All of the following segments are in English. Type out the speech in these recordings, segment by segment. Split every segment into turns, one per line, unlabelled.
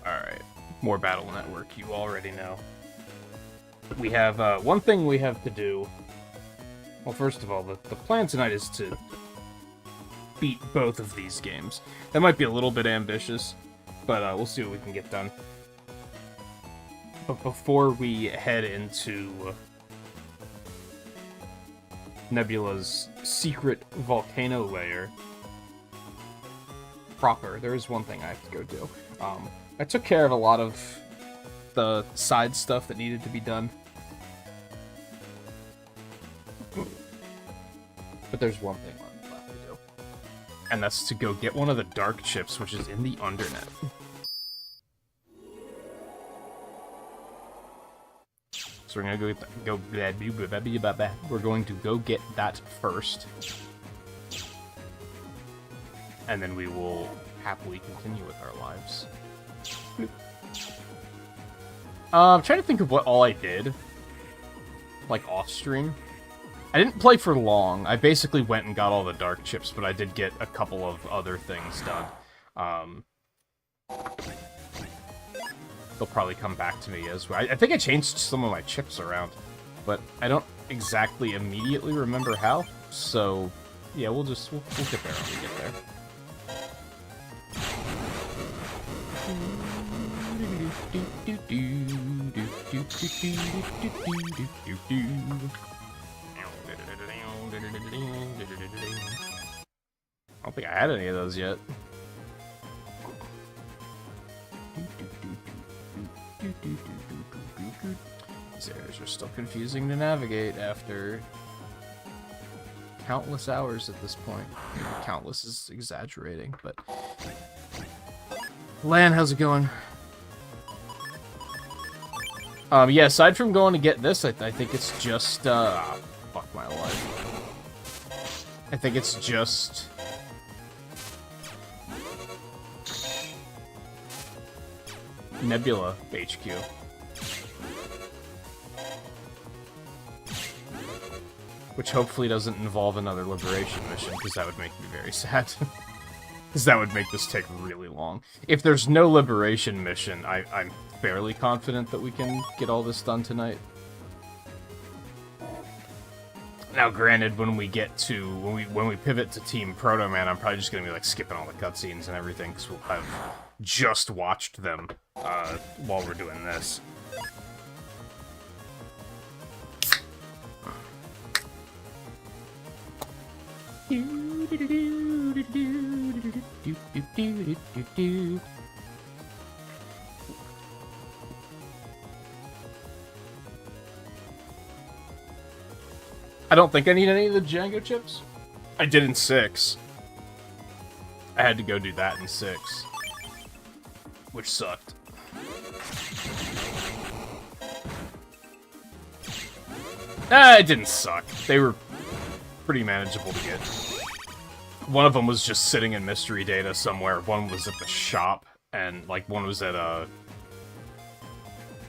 Alright, more Battle Network, you already know. We have, one thing we have to do. Well, first of all, the plan tonight is to beat both of these games. That might be a little bit ambitious, but we'll see what we can get done. But before we head into Nebula's secret volcano lair proper, there is one thing I have to go do. I took care of a lot of the side stuff that needed to be done. But there's one thing left to do. And that's to go get one of the dark chips, which is in the Undernet. So we're gonna we're going to go get that first. And then we will happily continue with our lives. I'm trying to think of what all I did. Like, off-stream. I didn't play for long. I basically went and got all the dark chips, but I did get a couple of other things done. They'll probably come back to me as well. I think I changed some of my chips around, but I don't exactly immediately remember how. So, yeah, we'll get there when we get there. I don't think I had any of those yet. These areas are still confusing to navigate after countless hours at this point. Countless is exaggerating, but... Lan, how's it going? Yeah, aside from going to get this, I think it's just, fuck my life. I think it's just... Nebula HQ. Which hopefully doesn't involve another liberation mission, because that would make me very sad. Because that would make this take really long. If there's no liberation mission, I'm fairly confident that we can get all this done tonight. Now, granted, when we get to when we pivot to Team Proto Man, I'm probably just gonna be like skipping all the cutscenes and everything, because we'll have just watched them while we're doing this. I don't think I need any of the Django chips. I did in 6. I had to go do that in 6. Which sucked. It didn't suck. They were pretty manageable to get. One of them was just sitting in mystery data somewhere. One was at the shop, and like one was at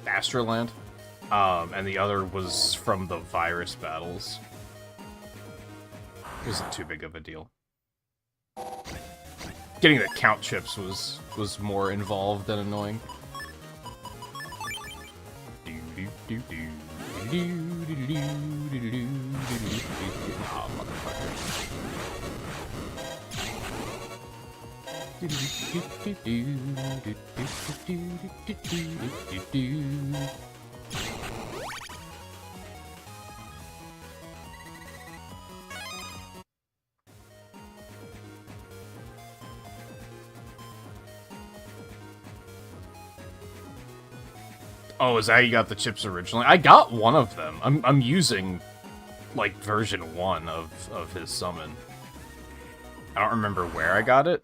Astroland, and the other was from the virus battles. It wasn't too big of a deal. Getting the count chips was more involved and annoying. Ah, motherfucker. Oh, is that how you got the chips originally? I got one of them. I'm using like version 1 of his summon. I don't remember where I got it.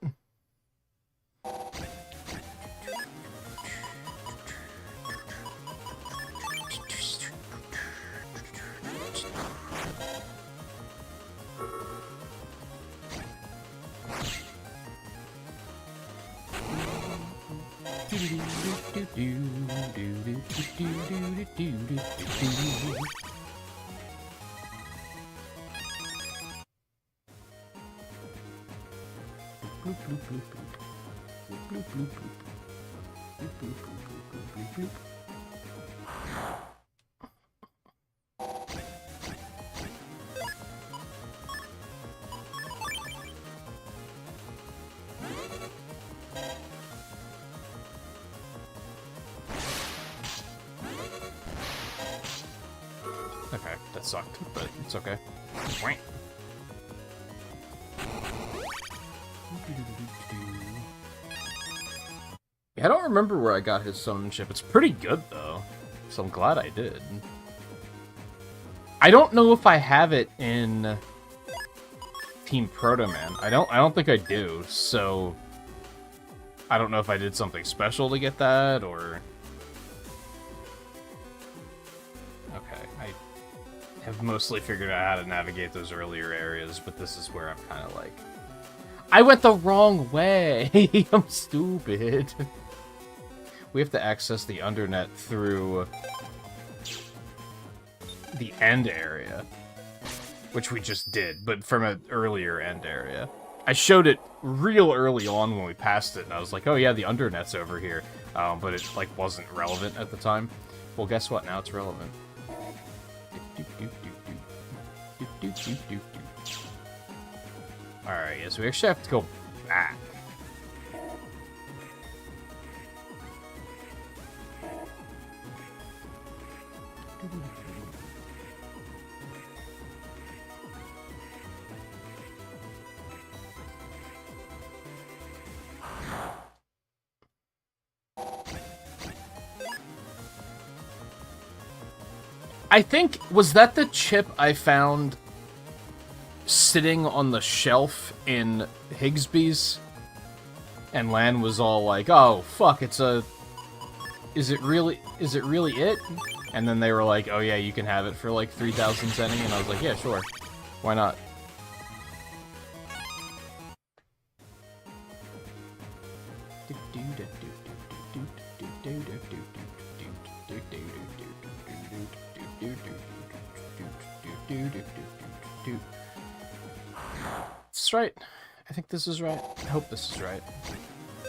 Okay, that sucked, but it's okay. I don't remember where I got his summon chip. It's pretty good, though, so I'm glad I did. I don't know if I have it in Team Proto Man. I don't think I do, so I don't know if I did something special to get that, or... Okay, I have mostly figured out how to navigate those earlier areas, but this is where I'm kind of like... I went the wrong way! I'm stupid. We have to access the Undernet through the end area, which we just did, but from an earlier end area. I showed it real early on when we passed it, and I was like, oh yeah, the Undernet's over here, but it like wasn't relevant at the time. Well, guess what? Now it's relevant. Alright, yeah, so we actually have to go back. I think, was that the chip I found sitting on the shelf in Higsby's? And Lan was all like, oh, fuck, it's a... Is it really it? And then they were like, oh yeah, you can have it for like 3,000 zenny, and I was like, yeah, sure. Why not? This is right. I think this is right. I hope this is right.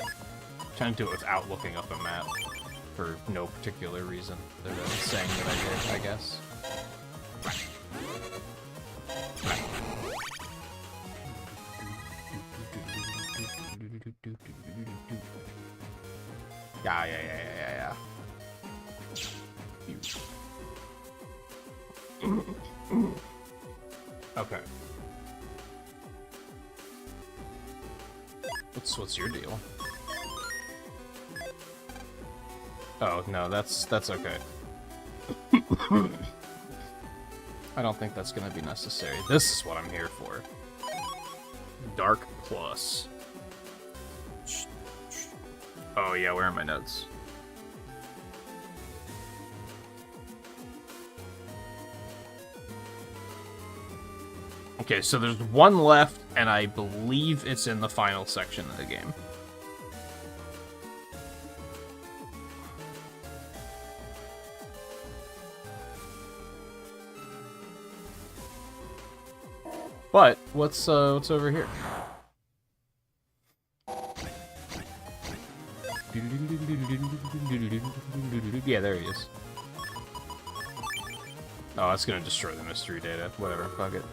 I'm trying to do it without looking up a map for no particular reason other than saying that I did, I guess. Yeah. Okay. What's your deal? Oh, no, that's okay. I don't think that's gonna be necessary. This is what I'm here for. Dark Plus. Oh yeah, where are my notes? Okay, so there's one left, and I believe it's in the final section of the game. But what's over here? Yeah, there he is. Oh, that's gonna destroy the mystery data. Whatever, fuck it.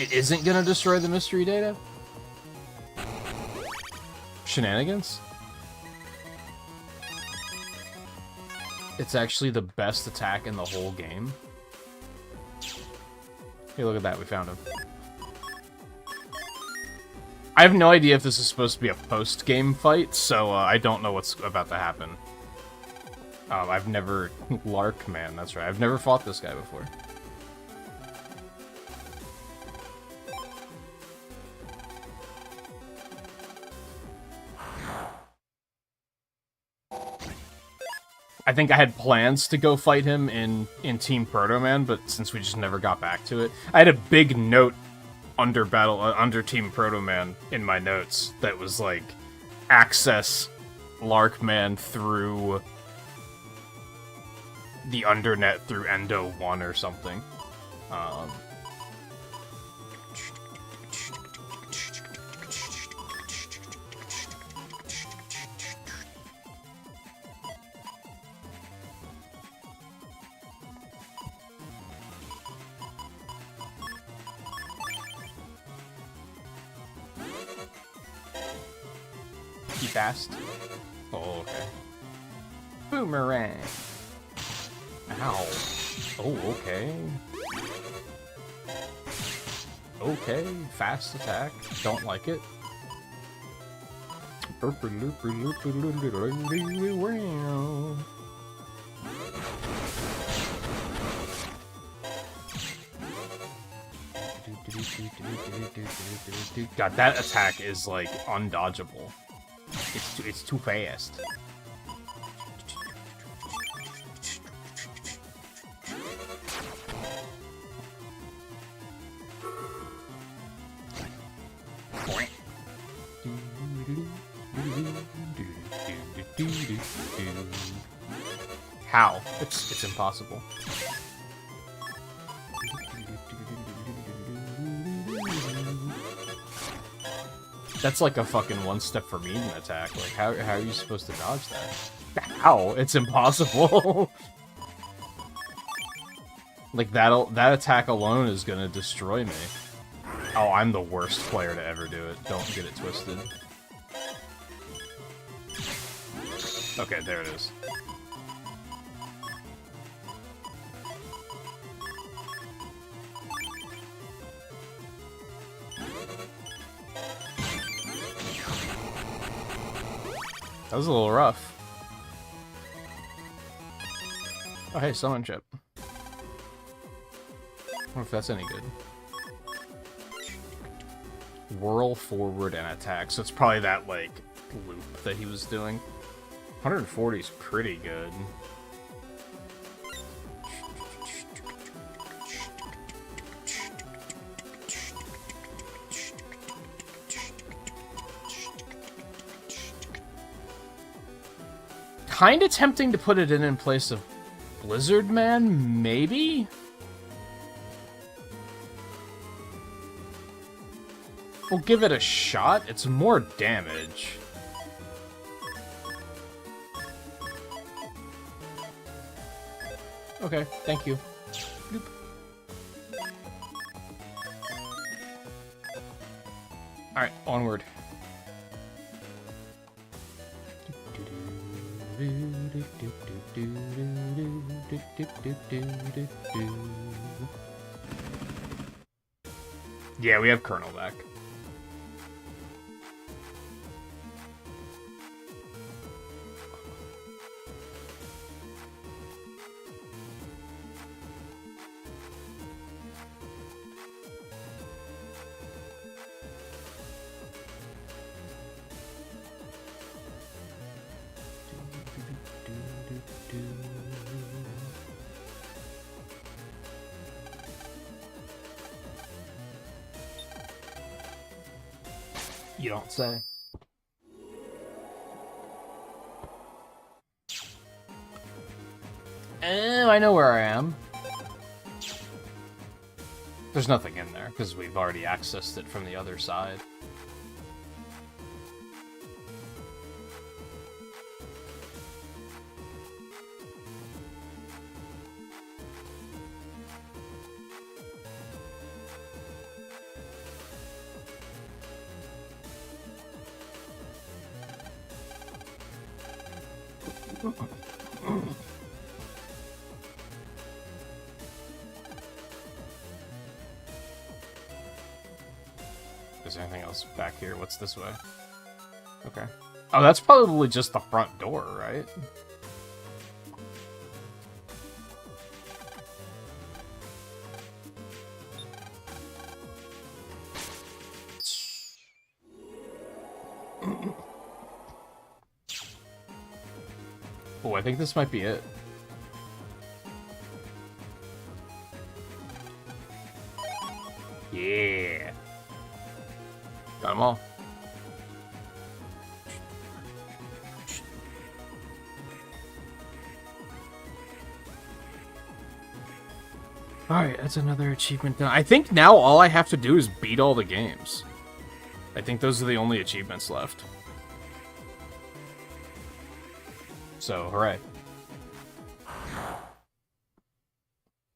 It isn't gonna destroy the mystery data? Shenanigans? It's actually the best attack in the whole game. Hey, look at that, we found him. I have no idea if this is supposed to be a post-game fight, so I don't know what's about to happen. I've never... Lark, man, that's right. I've never fought this guy before. I think I had plans to go fight him in Team Proto Man, but since we just never got back to it, I had a big note under Team Proto Man in my notes that was like, access Larkman through the Undernet through Endo 1 or something. fast. Oh, okay. Boomerang. Ow. Oh, okay. Okay, fast attack. Don't like it. God, that attack is like undodgeable. It's too fast. How? It's impossible. That's like a fucking one step for me attack. Like, how are you supposed to dodge that? How? It's impossible. Like, that attack alone is gonna destroy me. Oh, I'm the worst player to ever do it. Don't get it twisted. Okay, there it is. That was a little rough. Oh, hey, summon chip. I wonder if that's any good. Whirl forward and attack. So it's probably that, like, loop that he was doing. 140 is pretty good. Kinda tempting to put it in place of Blizzard Man, maybe? We'll give it a shot. It's more damage. Okay, thank you. Bloop. Alright, onward. Yeah, we have Colonel back. You don't say. I know where I am. There's nothing in there, because we've already accessed it from the other side. Is there anything else back here? What's this way? Okay. Oh, that's probably just the front door, right? Oh, I think this might be it. Yeah. Got them all. Alright, that's another achievement done. I think now all I have to do is beat all the games. I think those are the only achievements left. So, hooray.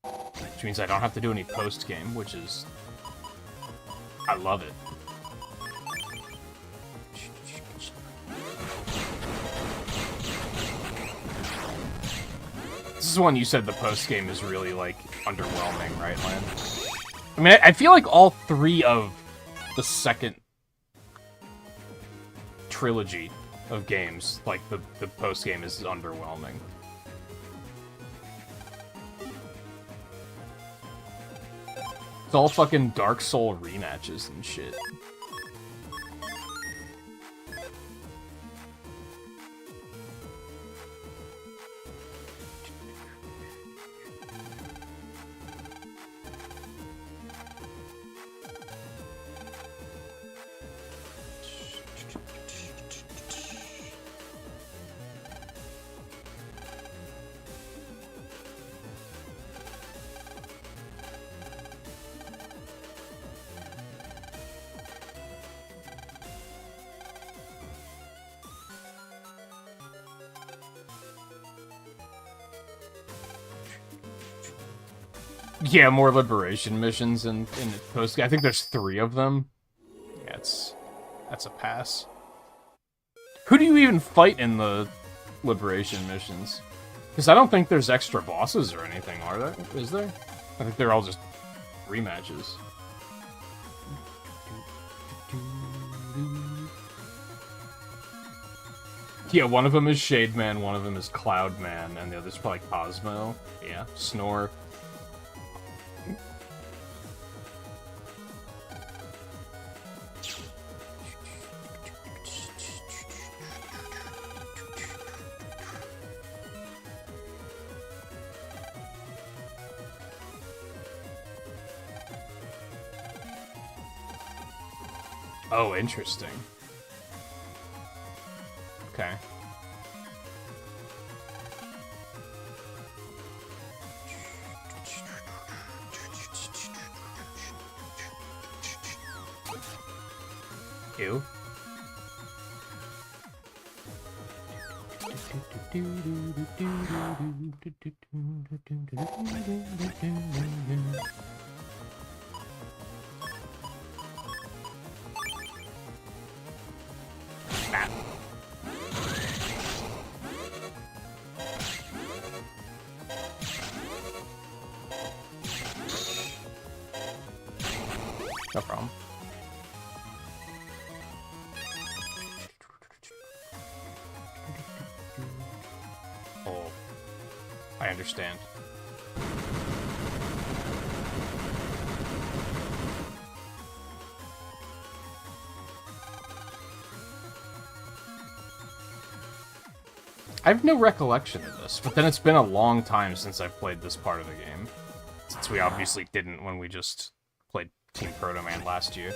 Which means I don't have to do any post-game, which is... I love it. is when you said the post-game is really, like, underwhelming, right, Lan? I mean, I feel like all 3 of the second trilogy of games, like, the post-game is underwhelming. It's all fucking Dark Soul rematches and shit. Yeah, more liberation missions in post. I think there's 3 of them. Yeah, that's a pass. Who do you even fight in the liberation missions? Because I don't think there's extra bosses or anything, are there? Is there? I think they're all just rematches. Yeah, one of them is Shade Man, one of them is Cloud Man, and the other's probably Cosmo. Yeah, Snore. Oh, interesting. Okay. Ew. No problem. Oh, I understand. I have no recollection of this, but then it's been a long time since I've played this part of the game. Since we obviously didn't when we just played Team Proto Man last year.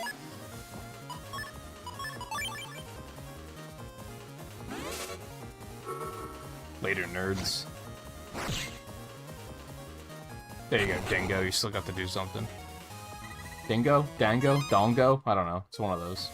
Later, nerds. There you go, Dingo. You still got to do something. Dingo? Dango? Dongo? I don't know. It's one of those.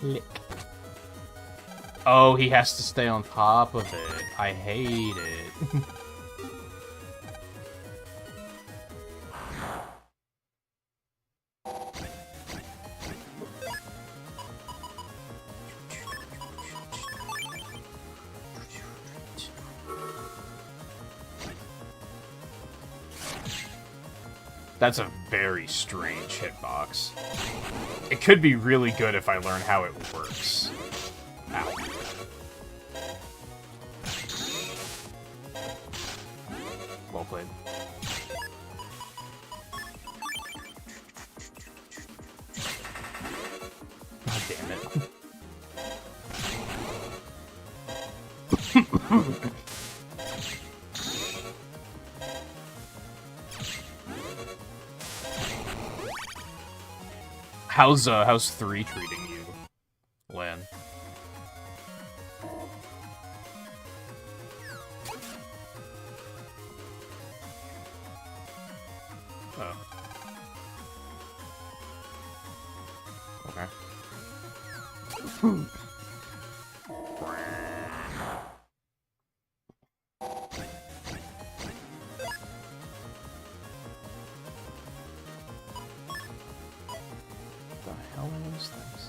Click. Oh, he has to stay on top of it. I hate it. That's a very strange hitbox. It could be really good if I learn how it works. Ow. Well played. God damn it. How's 3 treating you, Lan? Oh. Okay. The hell are those things?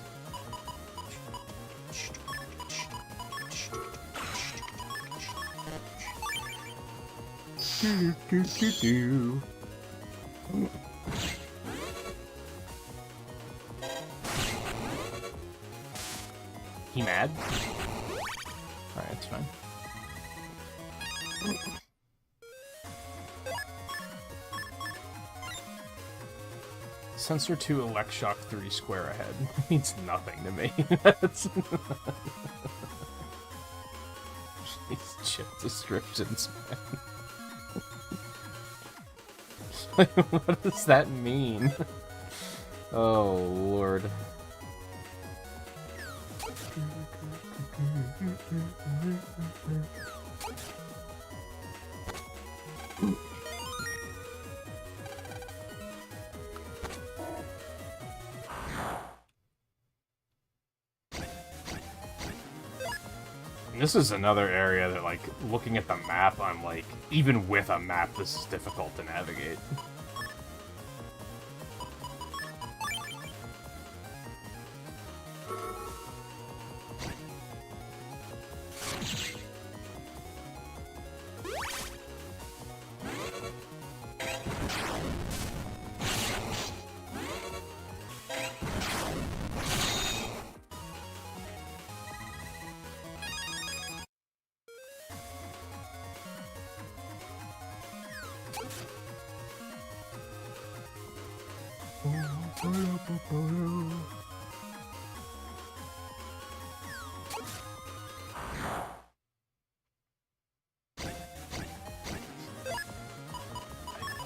He mad? Alright, that's fine. Sensor 2, Electshock 3 square ahead. Means nothing to me. That's... These chip descriptions, man. What does that mean? Oh, Lord. This is another area that, like, looking at the map, I'm like, even with a map, this is difficult to navigate.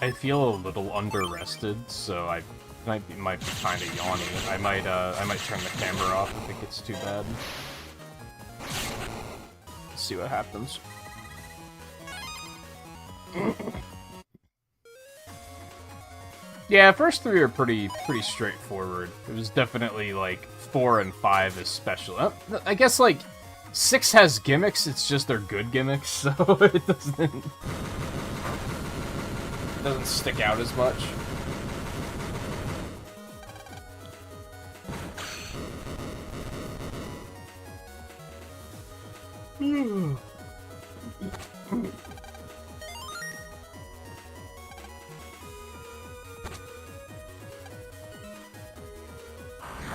I feel a little under-rested, so I might be kind of yawny. I might turn the camera off if it gets too bad. Let's see what happens. Yeah, first three are pretty straightforward. It was definitely, like, 4 and 5 is special. I guess, like, 6 has gimmicks, it's just they're good gimmicks, so it doesn't stick out as much.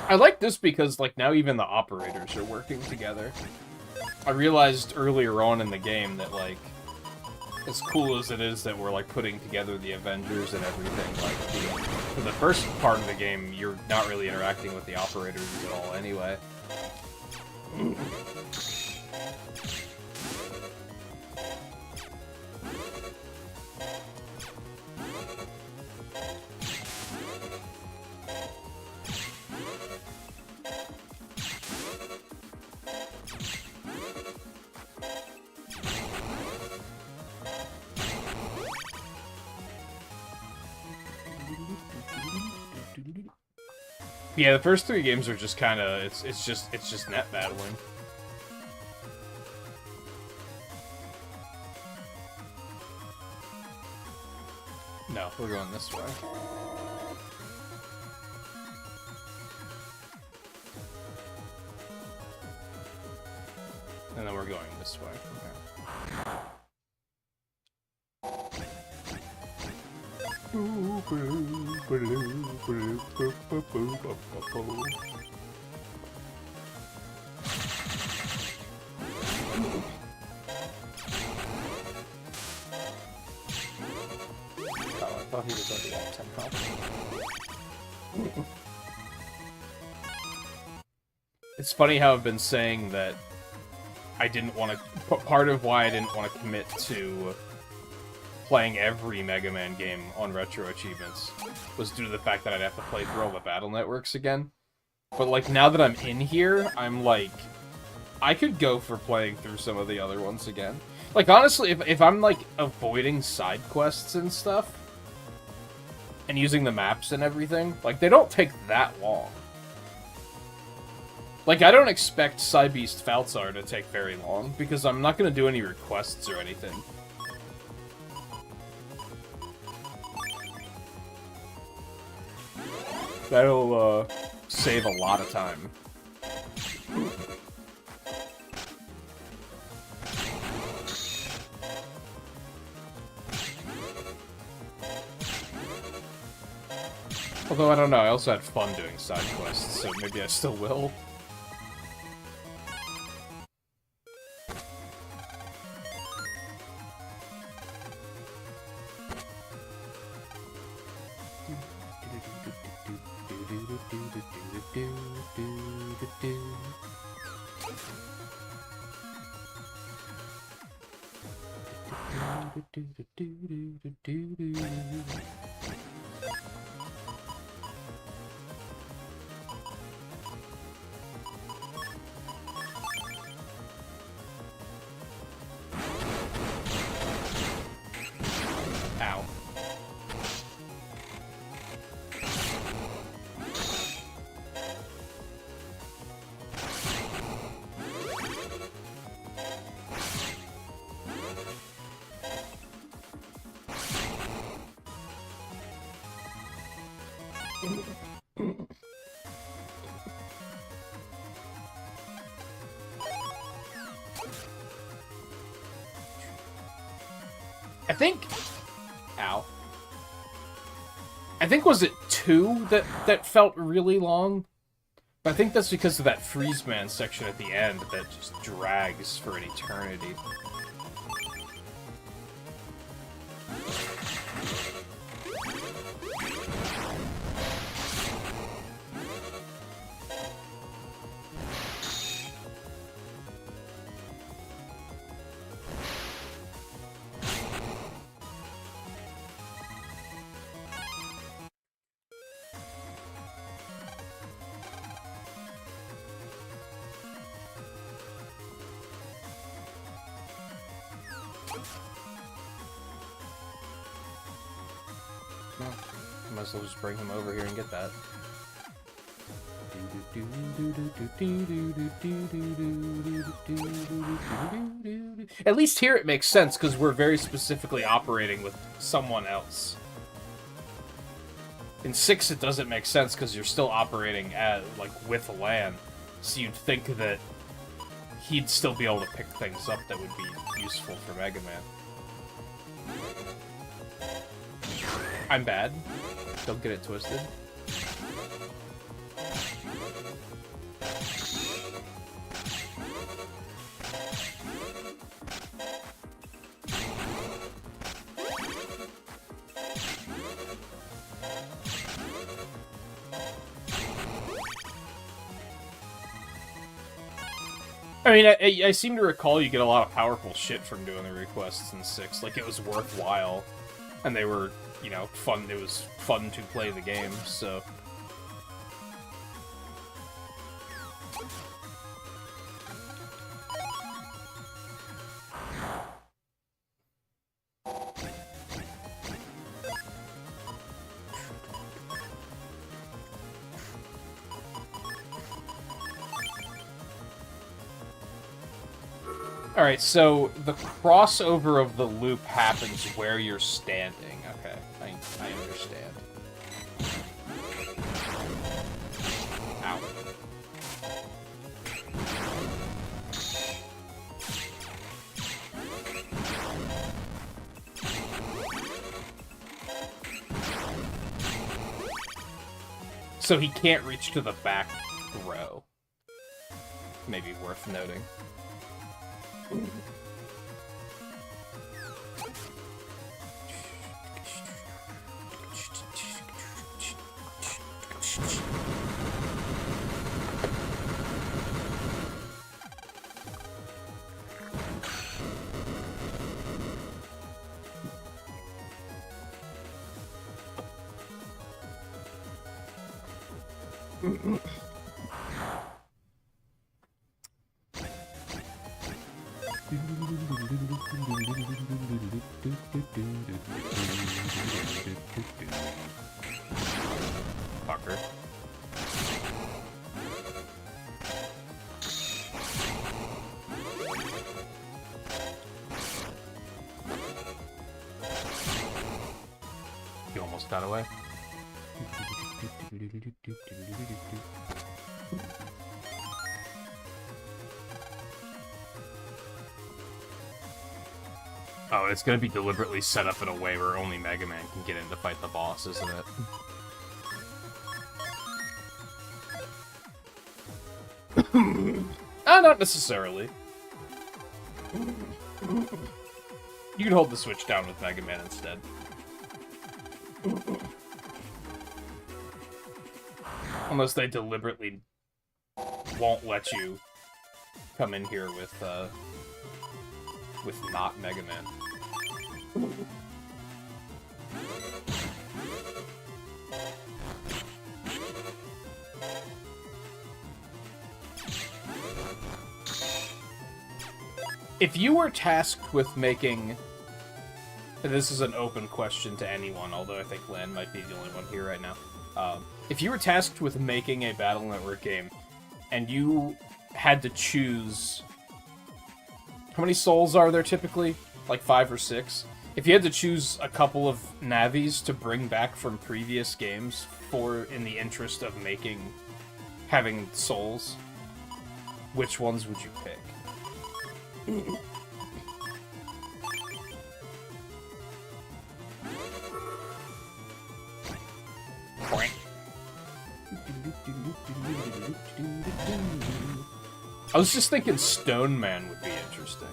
I like this because, like, now even the operators are working together. I realized earlier on in the game that, like, as cool as it is that we're, like, putting together the Avengers and everything, like, for the first part of the game, you're not really interacting with the operators at all anyway. Yeah, the first 3 games are just kind of it's just net battling. No, we're going this way. And then we're going this way. Okay. I thought he was already at 10 health. It's funny how I've been saying that I didn't want to... Part of why I didn't want to commit to playing every Mega Man game on Retro Achievements was due to the fact that I'd have to play through all the battle networks again. But, like, now that I'm in here, I'm like... I could go for playing through some of the other ones again. Like, honestly, if I'm, like, avoiding side quests and stuff, and using the maps and everything, like, they don't take that long. Like, I don't expect Psybeast Falzar to take very long, because I'm not going to do any requests or anything. That'll, save a lot of time. Although, I don't know, I also had fun doing side quests, so maybe I still will. Ow. I think... Ow. I think, was it 2 that felt really long? But I think that's because of that Freeze Man section at the end that just drags for an eternity. Well, might as well just bring him over here and get that. At least here it makes sense, because we're very specifically operating with someone else. In 6 it doesn't make sense, because you're still operating at, like, with Lan. So you'd think that he'd still be able to pick things up that would be useful for Mega Man. I'm bad. Don't get it twisted. I mean, I seem to recall you get a lot of powerful shit from doing the requests in 6. Like, it was worthwhile. And they were, you know, fun. It was fun to play the game, so... Alright, so the crossover of the loop happens where you're standing. Okay, I understand. Ow. So he can't reach to the back row. Maybe worth noting. Fucker. got away. Oh, it's gonna be deliberately set up in a way where only Mega Man can get in to fight the boss, isn't it? Not necessarily. You can hold the Switch down with Mega Man instead. Unless they deliberately won't let you come in here with not Mega Man. If you were tasked with making... And this is an open question to anyone, although I think Lan might be the only one here right now. If you were tasked with making a Battle Network game, and you had to choose... How many souls are there typically? Like 5 or 6? If you had to choose a couple of Navis to bring back from previous games in the interest of having souls, which ones would you pick? I was just thinking Stone Man would be interesting.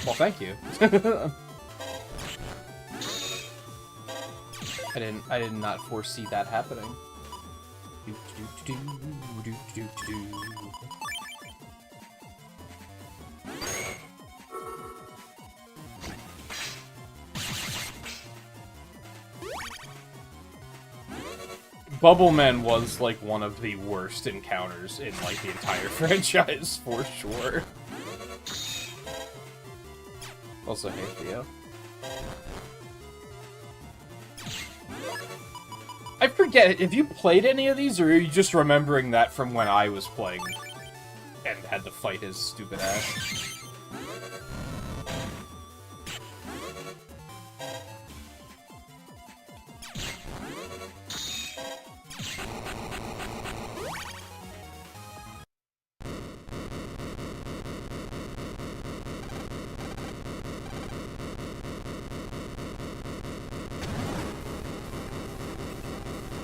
Well, thank you. I did not foresee that happening. Bubble Man was, like, one of the worst encounters in, like, the entire franchise, for sure. Also, hey, Theo. I forget, have you played any of these, or are you just remembering that from when I was playing and had to fight his stupid ass?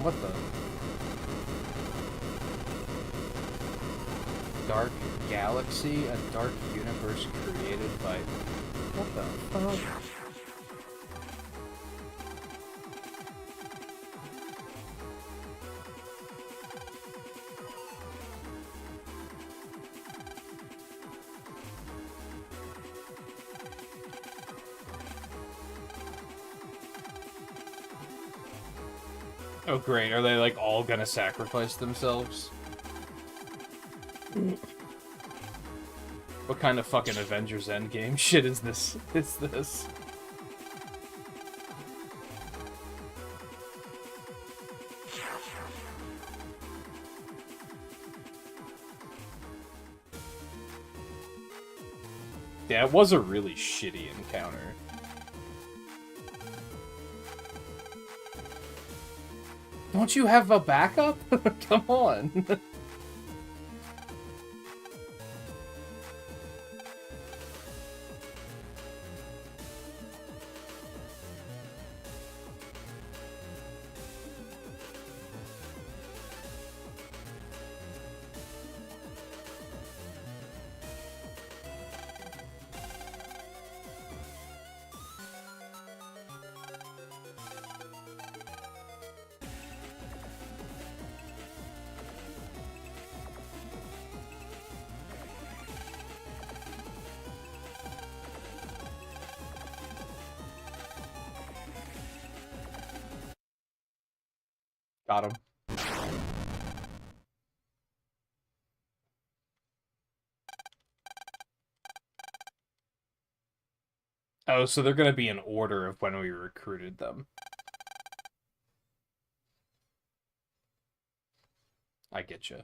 What the? Dark galaxy? A dark universe created by... What the fuck? Oh great, are they like all gonna sacrifice themselves? What kind of fucking Avengers Endgame shit is this? Yeah, it was a really shitty encounter. Don't you have a backup? Come on. Got him. Oh, so they're gonna be in order of when we recruited them. I get you.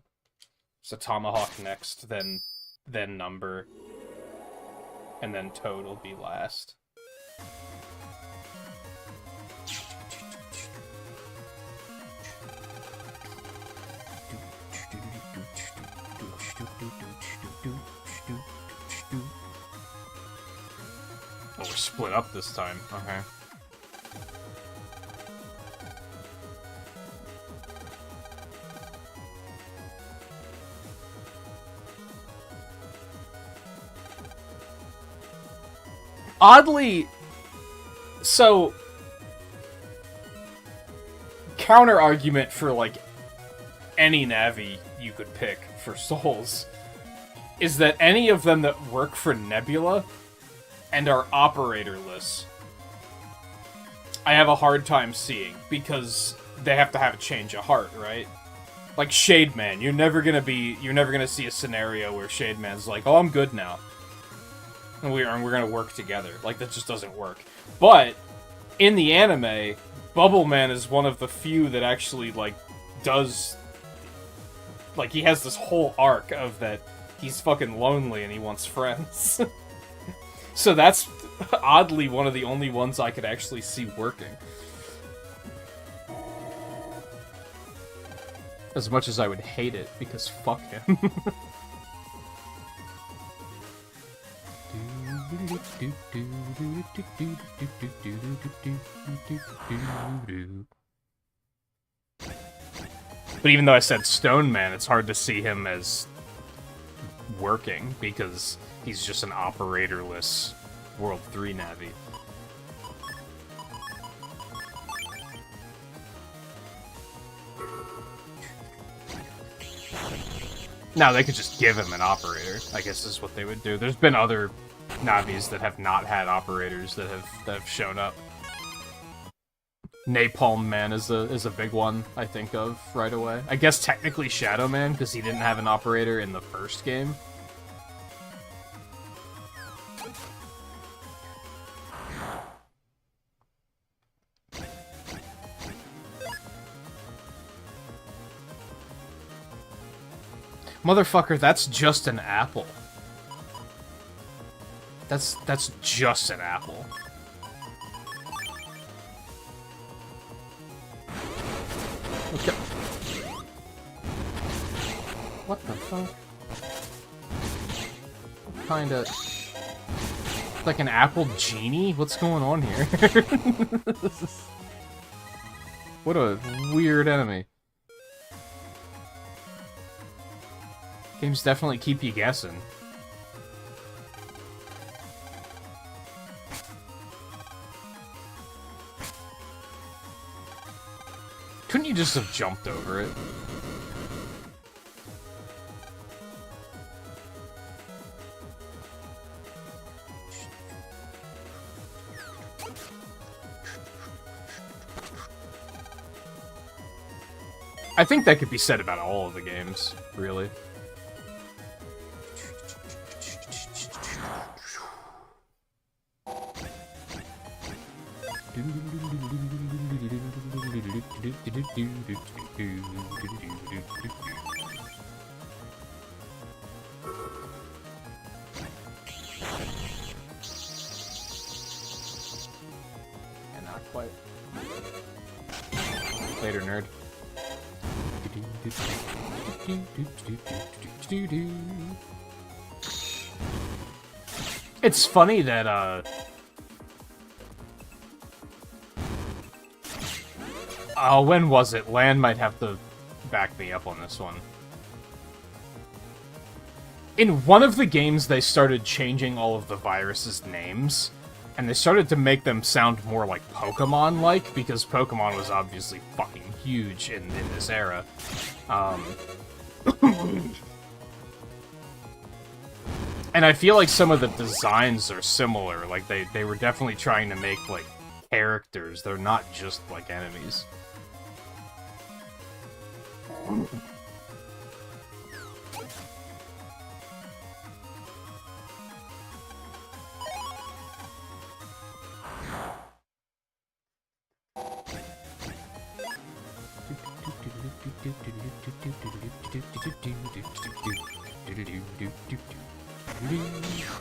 So Tomahawk next, then Number, and then Toad will be last. Oh, we're split up this time. Okay. Oddly, so counter argument for like any Navi you could pick for Souls is that any of them that work for Nebula and are operatorless, I have a hard time seeing, because they have to have a change of heart, right? Like Shade Man, you're never gonna see a scenario where Shade Man's like, oh, I'm good now. And we're gonna work together. Like, that just doesn't work. But in the anime, Bubble Man is one of the few that actually, like, does... Like, he has this whole arc of that he's fucking lonely and he wants friends. So that's oddly one of the only ones I could actually see working. As much as I would hate it, because fuck him. But even though I said Stone Man, it's hard to see him as working, because he's just an operatorless World 3 Navi. Now, they could just give him an operator, I guess is what they would do. There's been other Navis that have not had operators that have shown up. Napalm Man is a big one I think of right away. I guess technically Shadow Man, because he didn't have an operator in the first game. Motherfucker, that's just an apple. That's just an apple. Okay. What the fuck? Kinda... like an apple genie? What's going on here? What a weird enemy. Games definitely keep you guessing. Couldn't you just have jumped over it? I think that could be said about all of the games, really. And not quite. Later, nerd. It's funny that, oh, when was it? Land might have to back me up on this one. In one of the games, they started changing all of the viruses' names, and they started to make them sound more like Pokemon-like, because Pokemon was obviously fucking huge in this era. And I feel like some of the designs are similar. Like, they were definitely trying to make, like, characters. They're not just, like, enemies.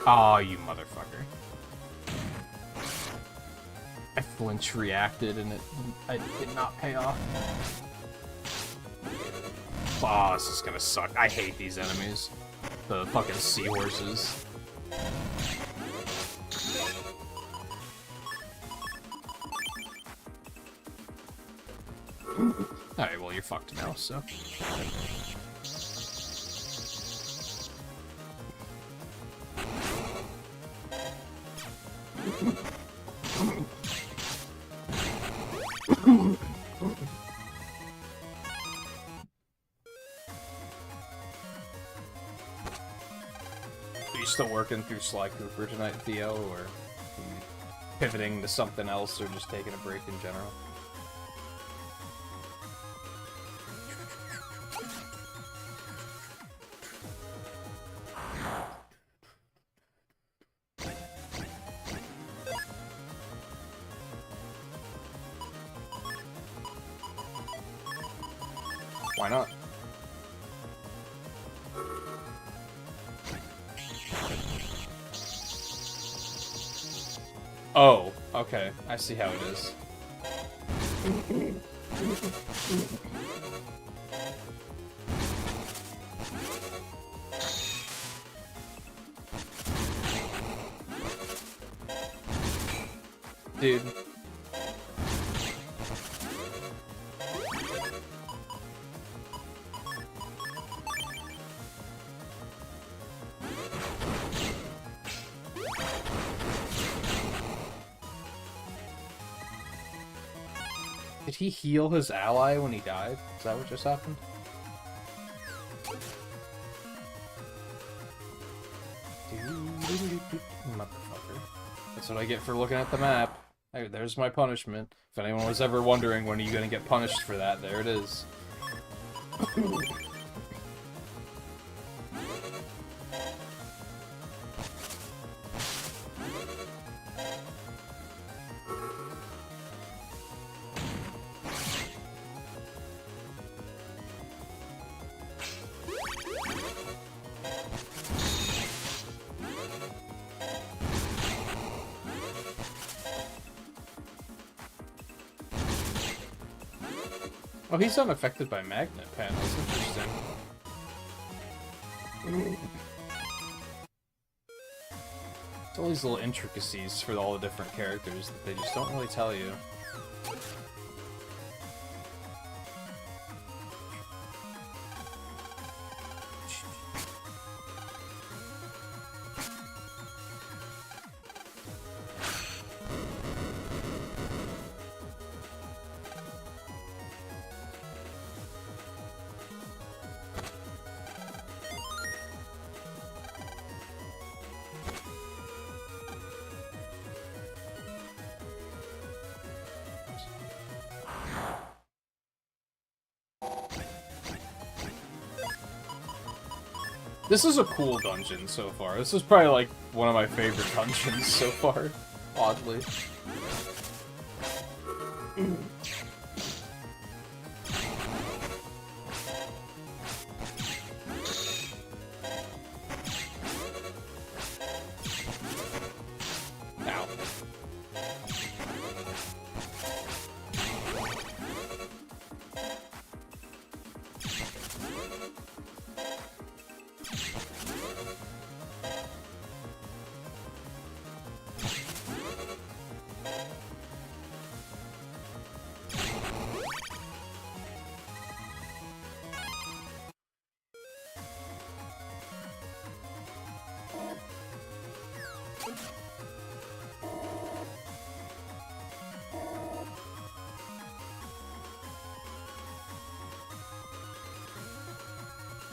Aw, you motherfucker. I flinch reacted and it did not pay off. Oh, this is gonna suck. I hate these enemies. The fucking seahorses. Alright, well, you're fucked now, so. Are you still working through Sly Cooper tonight, Theo, or pivoting to something else, or just taking a break in general? Why not? Oh, okay. I see how it is. Dude. Did he heal his ally when he died? Is that what just happened? Motherfucker. That's what I get for looking at the map. Hey, there's my punishment. If anyone was ever wondering when are you gonna get punished for that, there it is. Oh, he's unaffected by magnet panels. Interesting. It's all these little intricacies for all the different characters that they just don't really tell you. This is a cool dungeon so far. This is probably like one of my favorite dungeons so far, oddly. Ow.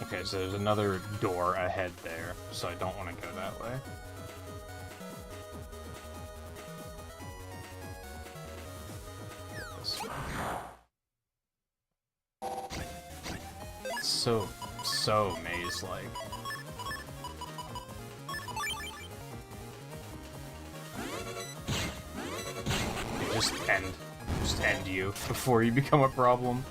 Okay, so there's another door ahead there, so I don't want to go that way. This way. so maze-like. Just end you before you become a problem.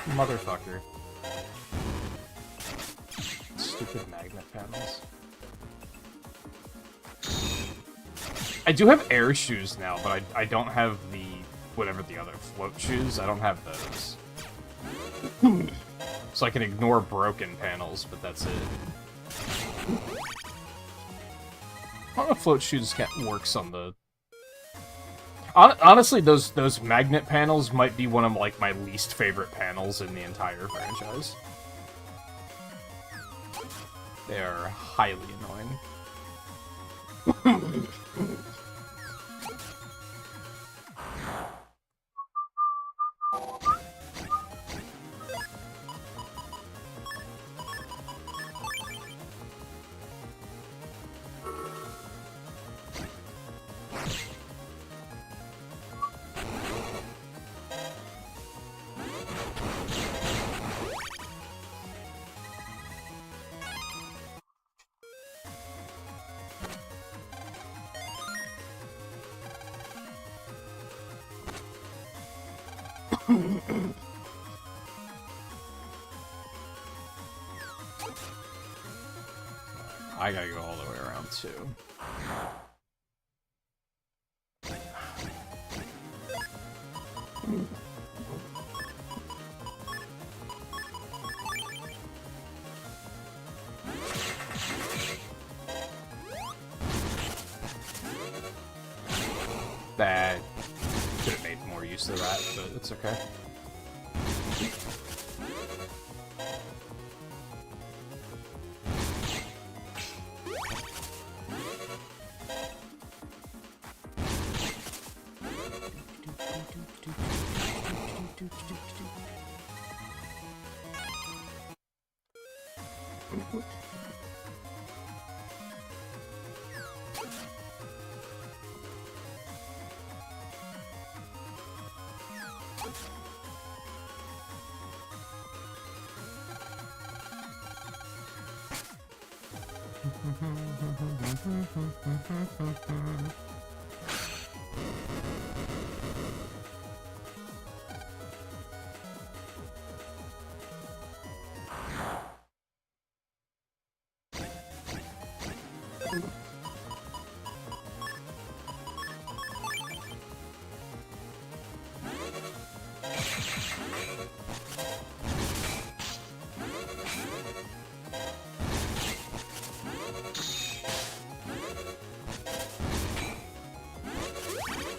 Motherfucker. Stupid magnet panels. I do have air shoes now, but I don't have the whatever the other float shoes. I don't have those. So I can ignore broken panels, but that's it. I don't know if float shoes works on the... Honestly, those magnet panels might be one of, like, my least favorite panels in the entire franchise. They are highly annoying. I gotta go all the way around, too. That could have made more use of that, but it's okay.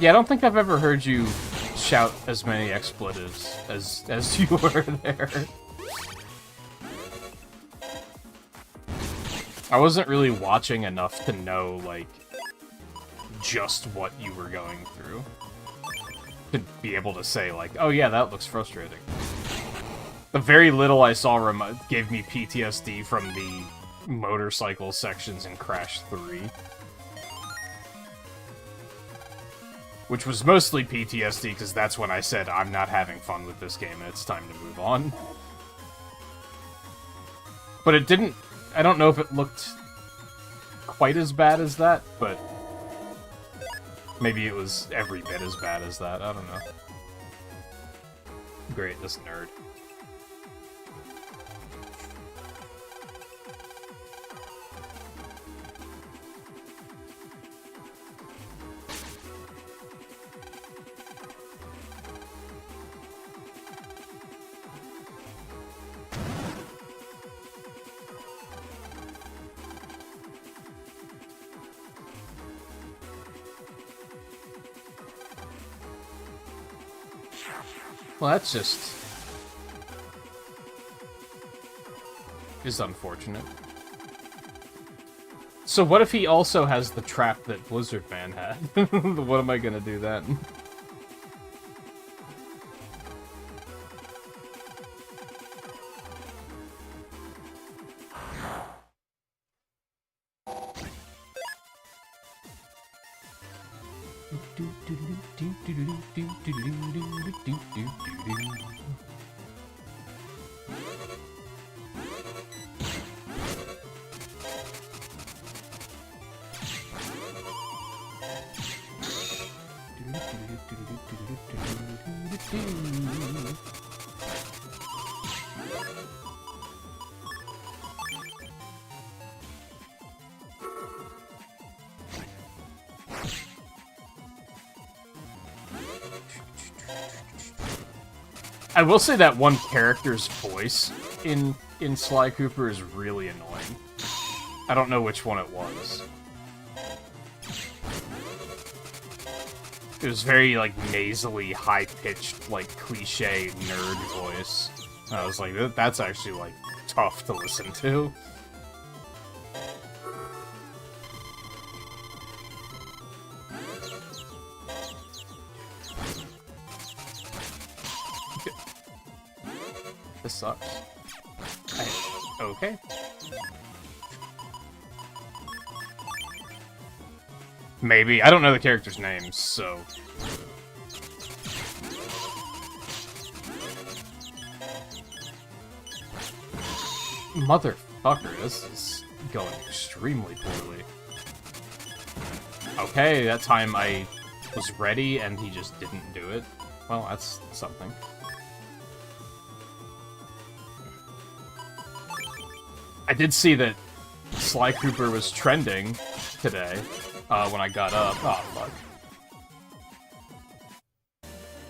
Yeah, I don't think I've ever heard you shout as many expletives as you were there. I wasn't really watching enough to know, like, just what you were going through. To be able to say, like, oh yeah, that looks frustrating. The very little I saw gave me PTSD from the motorcycle sections in Crash 3. Which was mostly PTSD, because that's when I said, I'm not having fun with this game, and it's time to move on. But it didn't... I don't know if it looked quite as bad as that, but... maybe it was every bit as bad as that, I don't know. Great, this nerd. Well, that's just... is unfortunate. So what if he also has the trap that Blizzard Man had? What am I gonna do then? I will say that one character's voice in Sly Cooper is really annoying. I don't know which one it was. It was very, like, nasally, high-pitched, like, cliche nerd voice. And I was like, that's actually, like, tough to listen to. This sucks. Okay. Maybe. I don't know the characters' names, so... Motherfucker, this is going extremely poorly. Okay, that time I was ready and he just didn't do it. Well, that's something. I did see that Sly Cooper was trending today when I got up. Oh, fuck.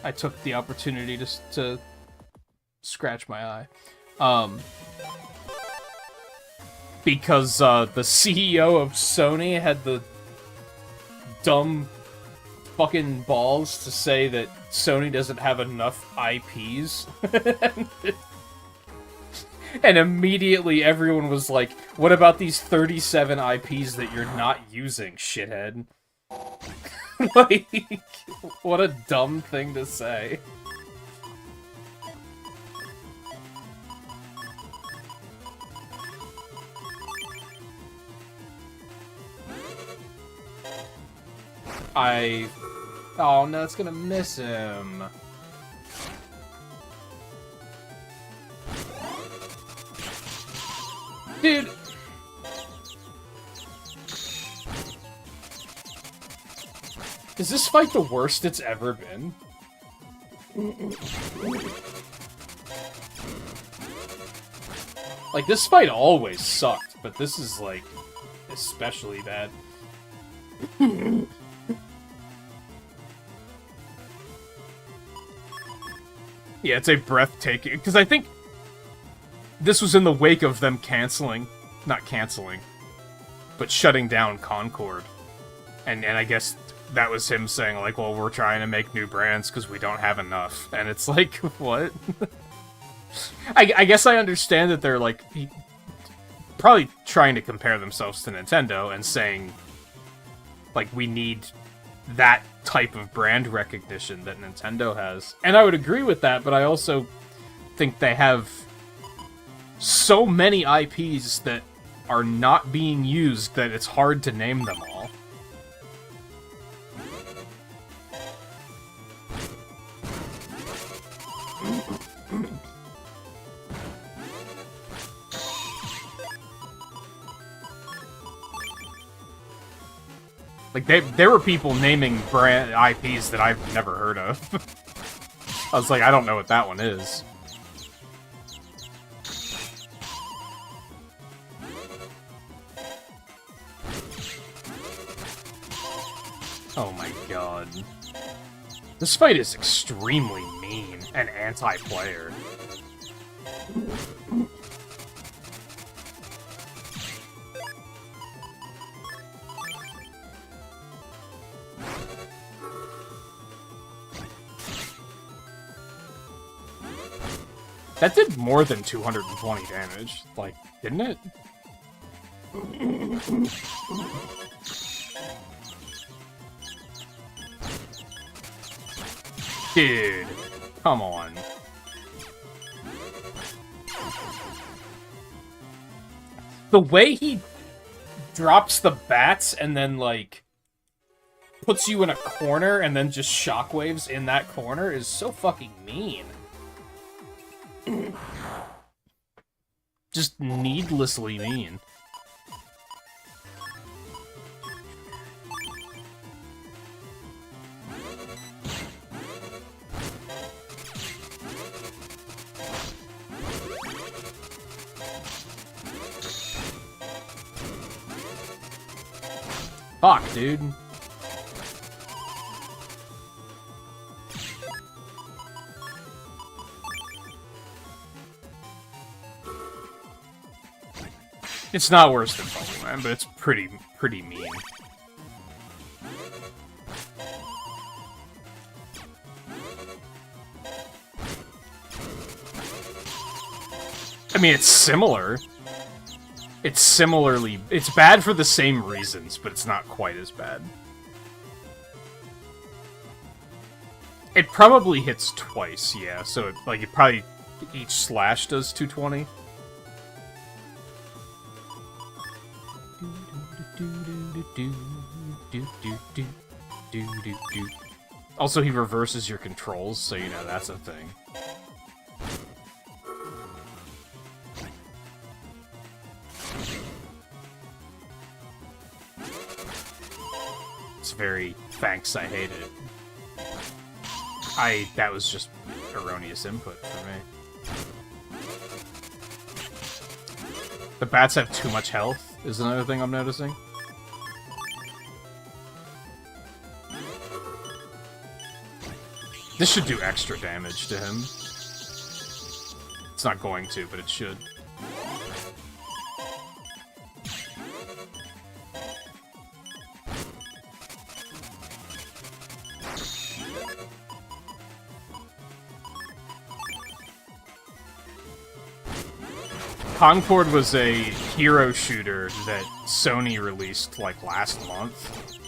I took the opportunity to scratch my eye. Because the CEO of Sony had the dumb fucking balls to say that Sony doesn't have enough IPs. And immediately everyone was like, what about these 37 IPs that you're not using, shithead? Like, what a dumb thing to say. Oh no, it's gonna miss him. Dude! Is this fight the worst it's ever been? Like, this fight always sucked, but this is, like, especially bad. Yeah, it's a breathtaking... Because I think this was in the wake of them not canceling, but shutting down Concord. And I guess that was him saying, like, well, we're trying to make new brands because we don't have enough. And it's like, what? I guess I understand that they're, like, probably trying to compare themselves to Nintendo and saying, like, we need that type of brand recognition that Nintendo has. And I would agree with that, but I also think they have so many IPs that are not being used that it's hard to name them all. Like, there were people naming brand IPs that I've never heard of. I was like, I don't know what that one is. Oh my god. This fight is extremely mean and anti-player. That did more than 220 damage, like, didn't it? Dude, come on. The way he drops the bats and then, like, puts you in a corner and then just shockwaves in that corner is so fucking mean. Just needlessly mean. Fuck, dude. It's not worse than Pokemon, but it's pretty mean. I mean, it's similar. It's bad for the same reasons, but it's not quite as bad. It probably hits twice, yeah, so it probably, each slash does 220. Also, he reverses your controls, so you know that's a thing. It's very, thanks, I hate it. That was just erroneous input for me. The bats have too much health, is another thing I'm noticing. This should do extra damage to him. It's not going to, but it should. Concord was a hero shooter that Sony released, like, last month.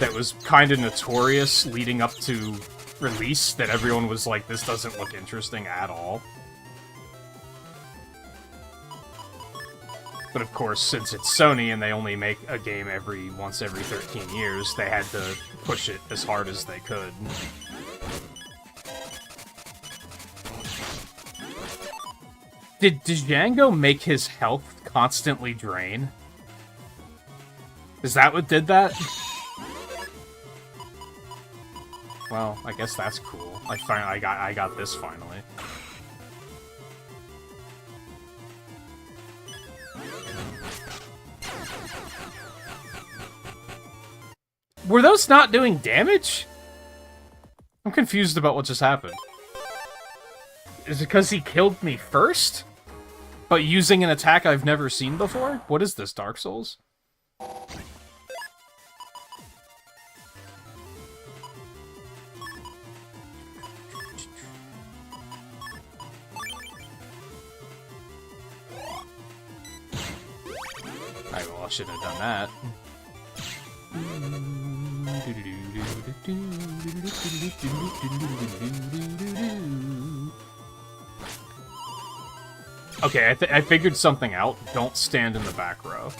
That was kind of notorious leading up to release, that everyone was like, this doesn't look interesting at all. But of course, since it's Sony and they only make a game once every 13 years, they had to push it as hard as they could. Did Django make his health constantly drain? Is that what did that? Well, I guess that's cool. I got this finally. Were those not doing damage? I'm confused about what just happened. Is it because he killed me first? But using an attack I've never seen before? What is this, Dark Souls? Alright, well, I shouldn't have done that. Okay, I figured something out. Don't stand in the back row.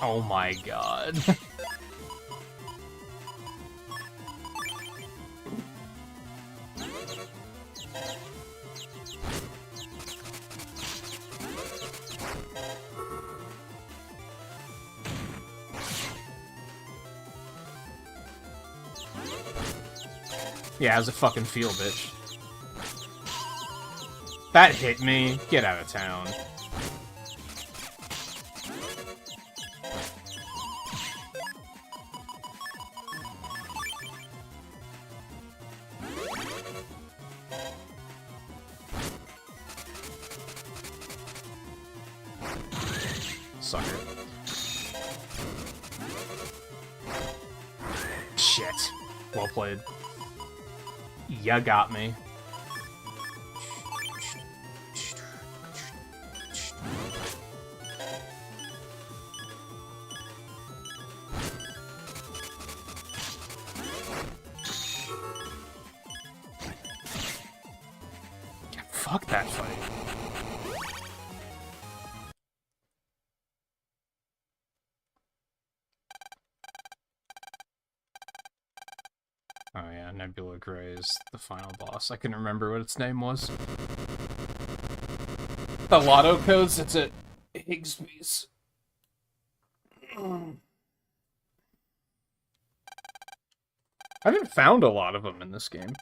Oh my god. Yeah, how's it fucking feel, bitch? That hit me. Get out of town. Sucker. Shit. Well played. Ya got me. Fuck that fight. Oh yeah, Nebula Gray is the final boss. I can remember what its name was. The lotto codes, it's at Higsby's. I haven't found a lot of them in this game.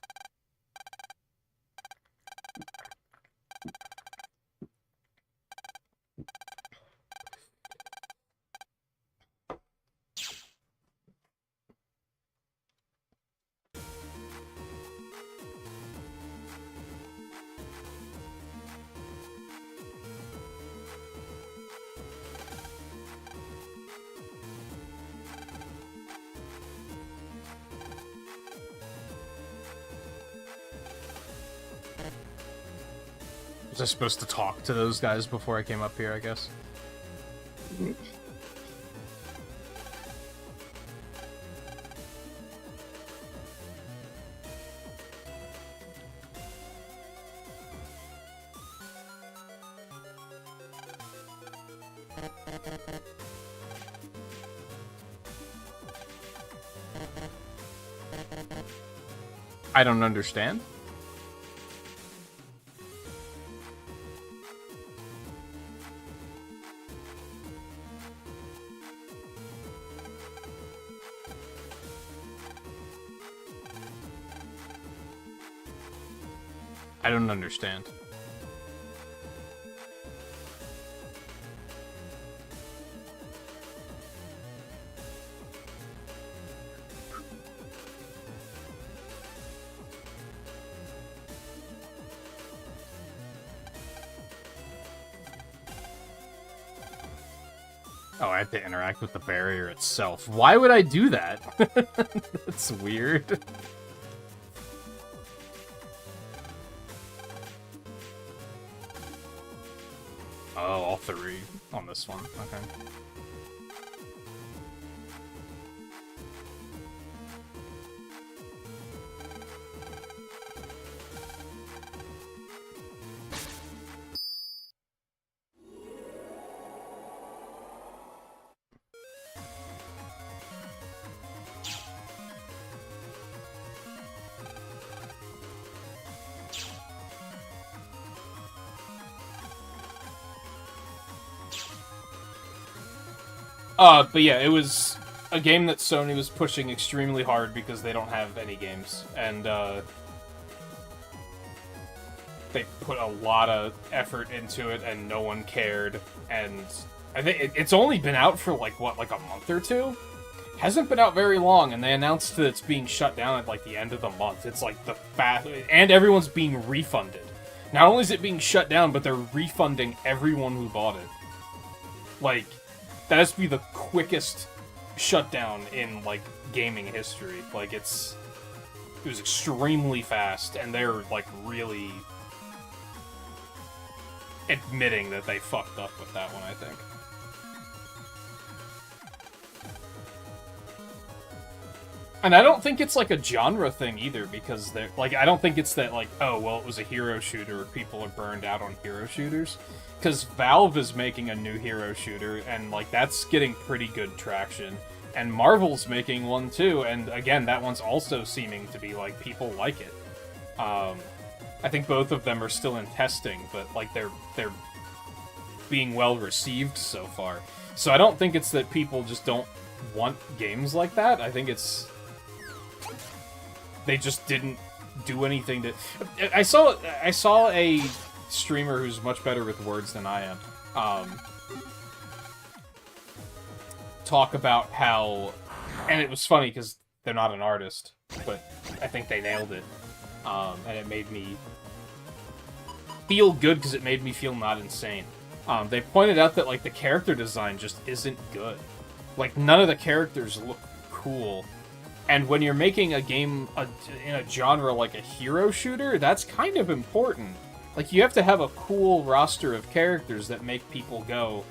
Was I supposed to talk to those guys before I came up here, I guess? I don't understand. I don't understand. Oh, I have to interact with the barrier itself. Why would I do that? That's weird. Oh, all three on this one. Okay. But yeah, it was a game that Sony was pushing extremely hard because they don't have any games, and they put a lot of effort into it, and no one cared. And I think it's only been out for like what, like a month or two? Hasn't been out very long, and they announced that it's being shut down at like the end of the month. It's like the fast, and everyone's being refunded. Not only is it being shut down, but they're refunding everyone who bought it. Like, that has to be the quickest shutdown in, like, gaming history. Like, it was extremely fast, and they're, like, really admitting that they fucked up with that one, I think. And I don't think it's, like, a genre thing, either, because they're, like, I don't think it's that, like, oh, well, it was a hero shooter, people are burned out on hero shooters. Because Valve is making a new hero shooter, and, like, that's getting pretty good traction. And Marvel's making one, too, and, again, that one's also seeming to be, like, people like it. I think both of them are still in testing, but, like, they're being well-received so far. So I don't think it's that people just don't want games like that. I think it's... they just didn't do anything to... I saw a streamer who's much better with words than I am, talk about how, and it was funny because they're not an artist, but I think they nailed it, and it made me feel good because it made me feel not insane. They pointed out that, like, the character design just isn't good. Like, none of the characters look cool. And when you're making a game in a genre like a hero shooter, that's kind of important. Like, you have to have a cool roster of characters that make people go,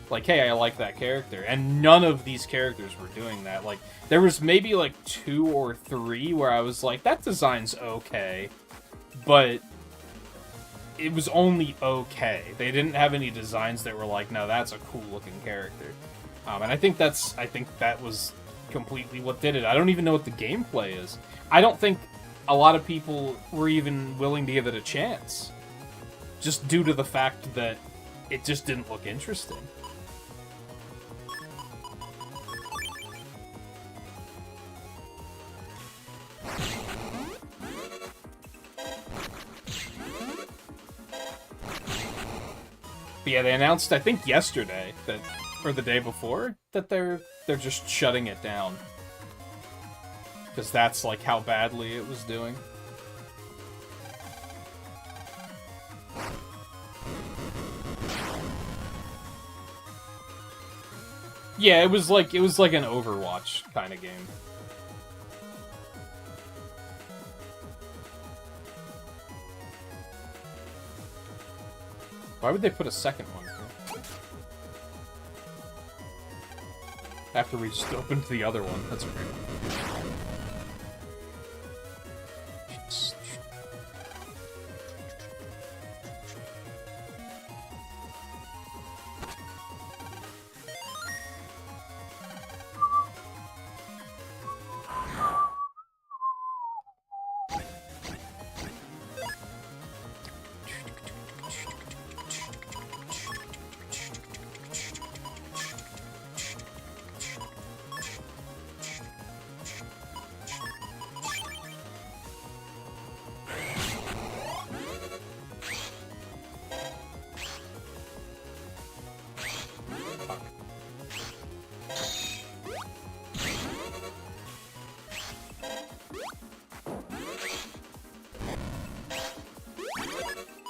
like, hey, I like that character. And none of these characters were doing that. Like, there was maybe, like, 2 or 3 where I was like, that design's okay. But it was only okay. They didn't have any designs that were like, no, that's a cool-looking character. And I think that was completely what did it. I don't even know what the gameplay is. I don't think a lot of people were even willing to give it a chance. Just due to the fact that it just didn't look interesting. But yeah, they announced, I think yesterday, that, or the day before, that they're just shutting it down. Because that's, like, how badly it was doing. Yeah, it was like an Overwatch kind of game. Why would they put a second one here? After we just opened the other one. That's weird.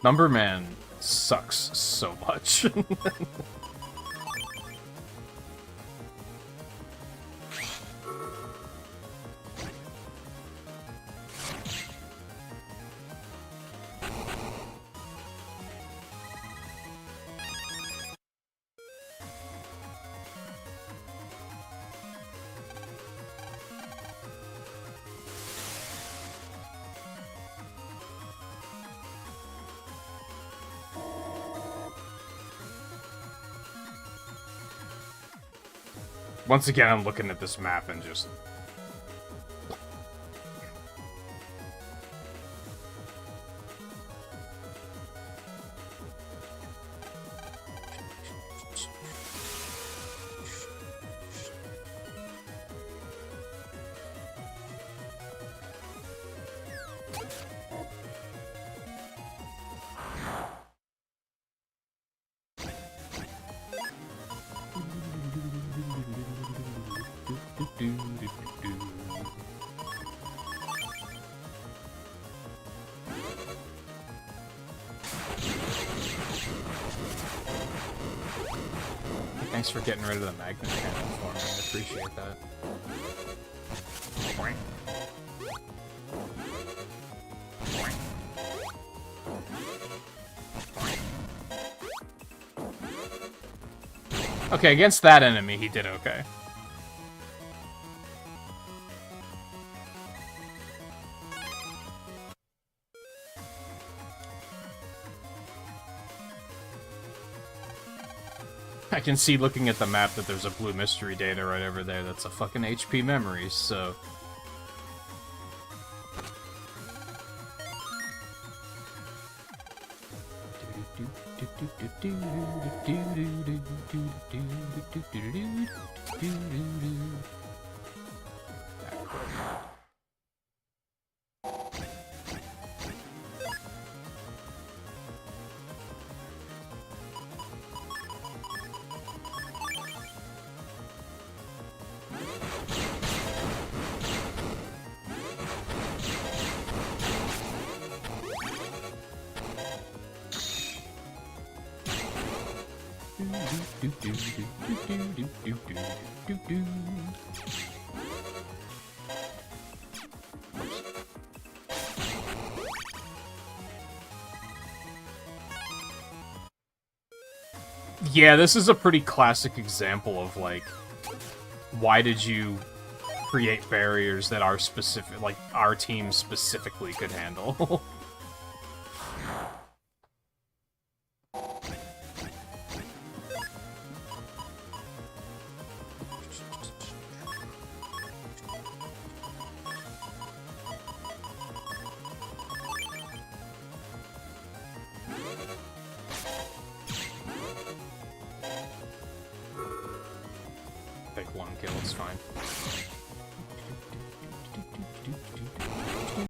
Numberman sucks so much. Once again, I'm looking at this map and just... Thanks for getting rid of the magnet cannon for me. I appreciate that. Okay, against that enemy, he did okay. I can see looking at the map that there's a blue mystery data right over there. That's a fucking HP memories, so... Yeah, this is a pretty classic example of, like, why did you create barriers that our specific, like, our team specifically could handle? quick one kill, it's fine.